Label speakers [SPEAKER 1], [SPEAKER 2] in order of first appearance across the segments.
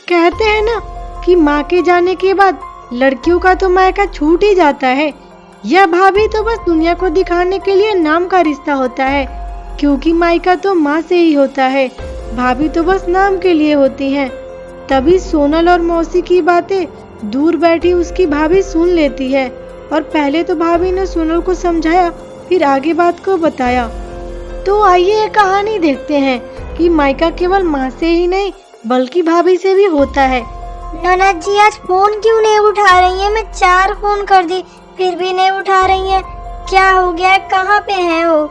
[SPEAKER 1] कहते हैं ना कि माँ के जाने के बाद लड़कियों का तो मायका छूट ही जाता है। यह भाभी तो बस दुनिया को दिखाने के लिए नाम का रिश्ता होता है, क्योंकि मायका तो माँ से ही होता है, भाभी तो बस नाम के लिए होती हैं। तभी सोनल और मौसी की बातें दूर बैठी उसकी भाभी सुन लेती है और पहले तो भाभी ने सोनल को समझाया, फिर आगे बात को बताया। तो आइए ये कहानी देखते हैं कि मायका केवल माँ से ही नहीं बल्कि भाभी से भी होता है।
[SPEAKER 2] ननद जी आज फोन क्यों नहीं उठा रही है? मैं 4 फोन कर दी फिर भी नहीं उठा रही है, क्या हो गया? कहाँ पे है वो?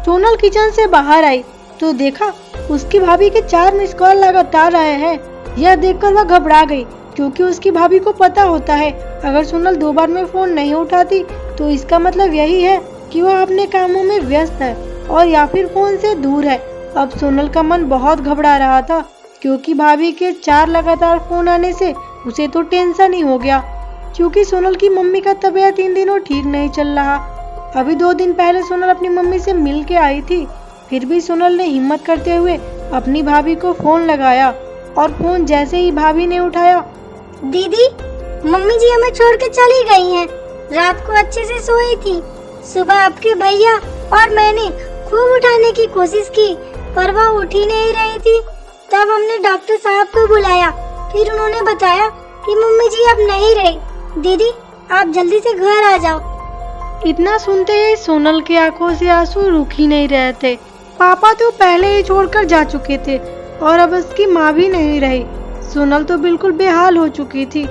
[SPEAKER 1] सोनल किचन से बाहर आई तो देखा उसकी भाभी के 4 मिस कॉल लगातार आए हैं। यह देखकर वह घबरा गई, क्योंकि उसकी भाभी को पता होता है अगर सोनल 2 बार में फोन नहीं उठाती तो इसका मतलब यही है कि वह अपने कामों में व्यस्त है और या फिर फोन से दूर है। अब सोनल का मन बहुत घबरा रहा था, क्योंकि भाभी के 4 लगातार फोन आने से उसे तो टेंशन ही हो गया, क्योंकि सोनल की मम्मी का तबीयत इन दिनों ठीक नहीं चल रहा। अभी 2 दिन पहले सोनल अपनी मम्मी से मिल के आई थी, फिर भी सोनल ने हिम्मत करते हुए अपनी भाभी को फोन लगाया और फोन जैसे ही भाभी ने उठाया,
[SPEAKER 2] दीदी, मम्मी जी हमें छोड़ के चली गई हैं। रात को अच्छे से सोई थी, सुबह आपके भैया और मैंने खूब उठाने की कोशिश की पर वह उठ ही नहीं रही थी। तब हमने डॉक्टर साहब को बुलाया, फिर उन्होंने बताया कि मम्मी जी अब नहीं रही। दीदी आप जल्दी से घर आ जाओ।
[SPEAKER 1] इतना सुनते ही सोनल की आंखों से आंसू रुक ही नहीं रहे थे। पापा तो पहले ही छोड़कर जा चुके थे और अब उसकी माँ भी नहीं रही। सोनल तो बिल्कुल बेहाल हो चुकी थी।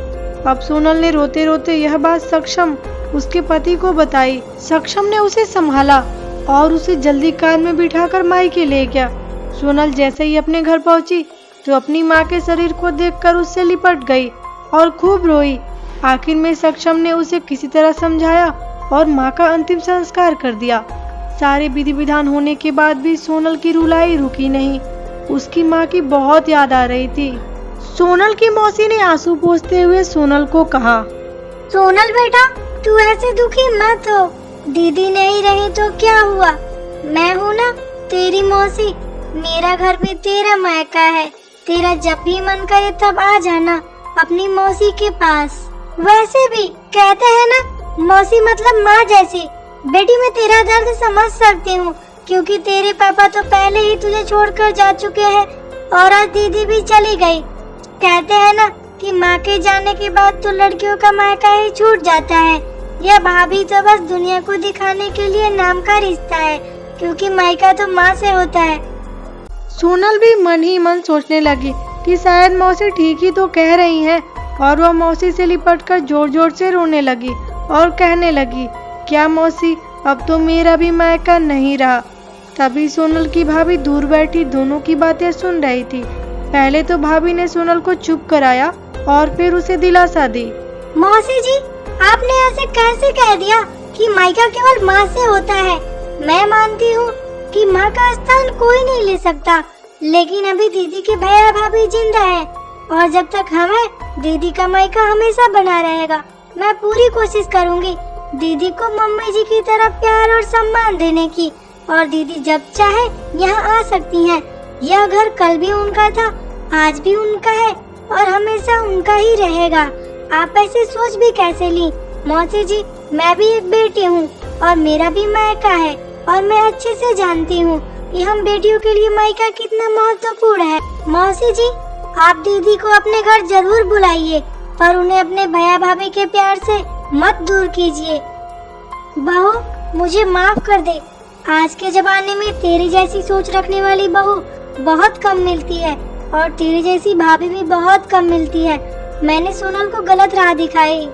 [SPEAKER 1] अब सोनल ने रोते रोते यह बात सक्षम उसके पति को बताई। सक्षम ने उसे संभाला और उसे जल्दी कार में बिठाकर मायके ले गया। सोनल जैसे ही अपने घर पहुंची तो अपनी माँ के शरीर को देखकर उससे लिपट गई और खूब रोई। आखिर में सक्षम ने उसे किसी तरह समझाया और माँ का अंतिम संस्कार कर दिया। सारे विधि विधान होने के बाद भी सोनल की रुलाई रुकी नहीं। उसकी माँ की बहुत याद आ रही थी। सोनल की मौसी ने आंसू पोंछते हुए सोनल को कहा,
[SPEAKER 2] सोनल बेटा तू ऐसे दुखी मत हो, दीदी नहीं रही तो क्या हुआ, मैं हूँ ना तेरी मौसी। मेरा घर भी तेरा मायका है, तेरा जब भी मन करे तब आ जाना अपनी मौसी के पास। वैसे भी कहते हैं ना मौसी मतलब माँ जैसी। बेटी मैं तेरा दर्द समझ सकती हूँ, क्योंकि तेरे पापा तो पहले ही तुझे छोड़कर जा चुके हैं और आज दीदी भी चली गई। कहते हैं ना कि माँ के जाने के बाद तो लड़कियों का मायका ही छूट जाता है। यह भाभी तो बस दुनिया को दिखाने के लिए नाम का रिश्ता है, क्योंकि मायका तो माँ से होता है।
[SPEAKER 1] सोनल भी मन ही मन सोचने लगी कि शायद मौसी ठीक ही तो कह रही हैं, और वह मौसी से लिपटकर जोर जोर से रोने लगी और कहने लगी, क्या मौसी अब तो मेरा भी मायका नहीं रहा। तभी सोनल की भाभी दूर बैठी दोनों की बातें सुन रही थी। पहले तो भाभी ने सोनल को चुप कराया और फिर उसे दिलासा दी।
[SPEAKER 2] मौसी जी आपने ऐसे कैसे कह दिया कि मायका केवल माँ से होता है। मैं मानती हूँ कि माँ का स्थान कोई नहीं ले सकता, लेकिन अभी दीदी के भैया भाभी जिंदा है और जब तक हम हैं दीदी का मायका हमेशा बना रहेगा। मैं पूरी कोशिश करूँगी दीदी को मम्मी जी की तरह प्यार और सम्मान देने की, और दीदी जब चाहे यहाँ आ सकती हैं। यह घर कल भी उनका था, आज भी उनका है और हमेशा उनका ही रहेगा। आप ऐसे सोच भी कैसे ली मौसी जी? मैं भी एक बेटी हूँ और मेरा भी मायका है, और मैं अच्छे से जानती हूँ कि हम बेटियों के लिए मायका कितना महत्वपूर्ण है। मौसी जी आप दीदी को अपने घर जरूर बुलाइए, पर उन्हें अपने भैया भाभी के प्यार से मत दूर कीजिए। बहू मुझे माफ कर दे, आज के जमाने में तेरी जैसी सोच रखने वाली बहू बहुत कम मिलती है और तेरी जैसी भाभी भी बहुत कम मिलती है। मैंने सोनल को गलत राह दिखाई।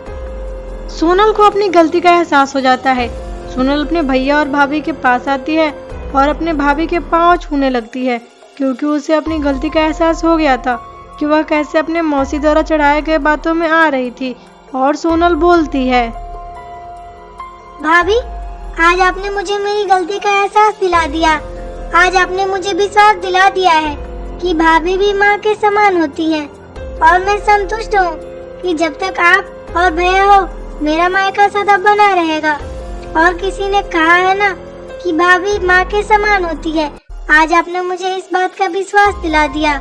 [SPEAKER 1] सोनल को अपनी गलती का एहसास हो जाता है। सोनल अपने भैया और भाभी के पास आती है और अपने भाभी के पांव छूने लगती है, क्योंकि उसे अपनी गलती का एहसास हो गया था कि वह कैसे अपने मौसी द्वारा चढ़ाए गए बातों में आ रही थी। और सोनल बोलती है,
[SPEAKER 2] भाभी आज आपने मुझे मेरी गलती का एहसास दिला दिया। आज आपने मुझे विश्वास दिला दिया है कि भाभी भी माँ के समान होती है, और मैं संतुष्ट हूँ कि जब तक आप और भैया हो मेरा मायका सदा बना रहेगा। और किसी ने कहा है ना कि भाभी माँ के समान होती है। आज आपने मुझे इस बात का विश्वास दिला दिया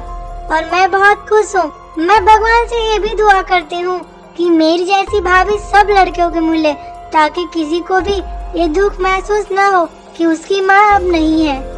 [SPEAKER 2] और मैं बहुत खुश हूँ मैं भगवान से ये भी दुआ करती हूँ कि मेरी जैसी भाभी सब लड़कियों को मिले, ताकि किसी को भी ये दुख महसूस न हो कि उसकी माँ अब नहीं है।